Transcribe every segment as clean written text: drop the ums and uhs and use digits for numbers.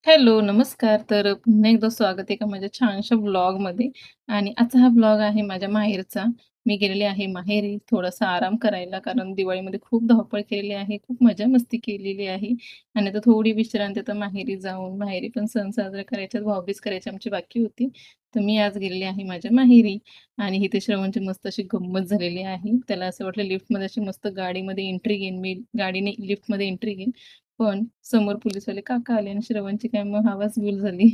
Hello, नमस्कार. तर पुन्हा एकदा स्वागत आहे का माझ्या छानशा व्लॉगमध्ये आणि आजचा हा व्लॉग आहे माझ्या माहेरचा. मी गेलेले आहे माहेरी थोडासा आराम करायला, कारण दिवाळीमध्ये खूप धावपळ केलेली आहे, खूप मजा-मस्ती केलेली आहे आणि आता थोडी विश्रांती आता माहेरी जाऊन, माहेरी पण सण साजरा करायचे, भाऊबीज करायची आमची बाकी होती. तर मी आज गेलेली आहे माझ्या माहेरी आणि इथे श्रवणची मस्त अशी गंमत झालेली आहे. त्याला असं वाटलं लिफ्टमध्ये अशी मस्त गाडीमध्ये एंट्री घेईन मी, गाडीने लिफ्टमध्ये एंट्री घेईन. पण समोर पोलिसवाले काका आले आणि श्रवणची काय मग हवाच गुल झाली.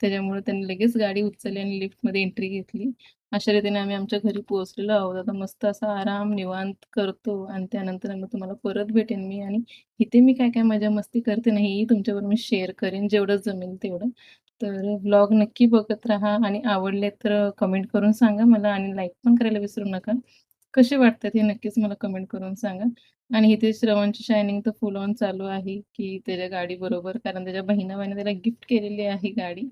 त्याच्यामुळे त्यांनी लगेच गाडी उचलली आणि लिफ्टमध्ये एंट्री घेतली. अशा रीतीने आम्ही आमच्या घरी पोहोचलेलो आहोत. आता मस्त असा आराम निवांत करतो आणि त्यानंतर मग तुम्हाला परत भेटेन मी आणि इथे मी काय-काय मजा-मस्ती करते ना, ही तुमच्याबरोबर मी शेअर करेन जेवढं जमेल तेवढं. तर व्लॉग नक्की बघत राहा आणि आवडले तर कमेंट करून सांगा मला आणि लाईक पण करायला विसरू नका. कसे वाटतात हे नक्कीच मला कमेंट करून सांगा. आणि इथे श्रवणची शायनिंग तर फुल ऑन चालू आहे, की त्याच्या गाडीबरोबर कारण त्याच्या बहिणाबाईने त्याला गिफ्ट केलेली आहे गाडी.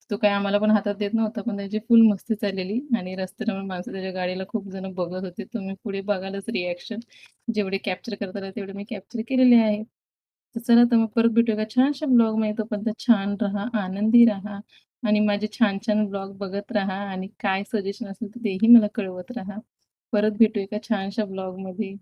तो काही आम्हाला पण हातात देत नव्हता, पण त्याची फुल मस्ती चाललेली आणि रस्त्यावर माणसं त्याच्या गाडीला खूप जण बघत होते. तुम्ही पुढे बघालच रिएक्शन. जेवढे कॅप्चर करता आले तेवढे मी कॅप्चर केलेले आहेत. तर चला तर मग परत भेटूया एका छानशा ब्लॉगमध्ये. तोपर्यंत छान राहा, आनंदी राहा आणि माझे छान-छान ब्लॉग बघत राहा आणि काय सजेशन असेल तर तेही मला कळवत राहा. परत भेटू एका छानशा ब्लॉगमध्ये.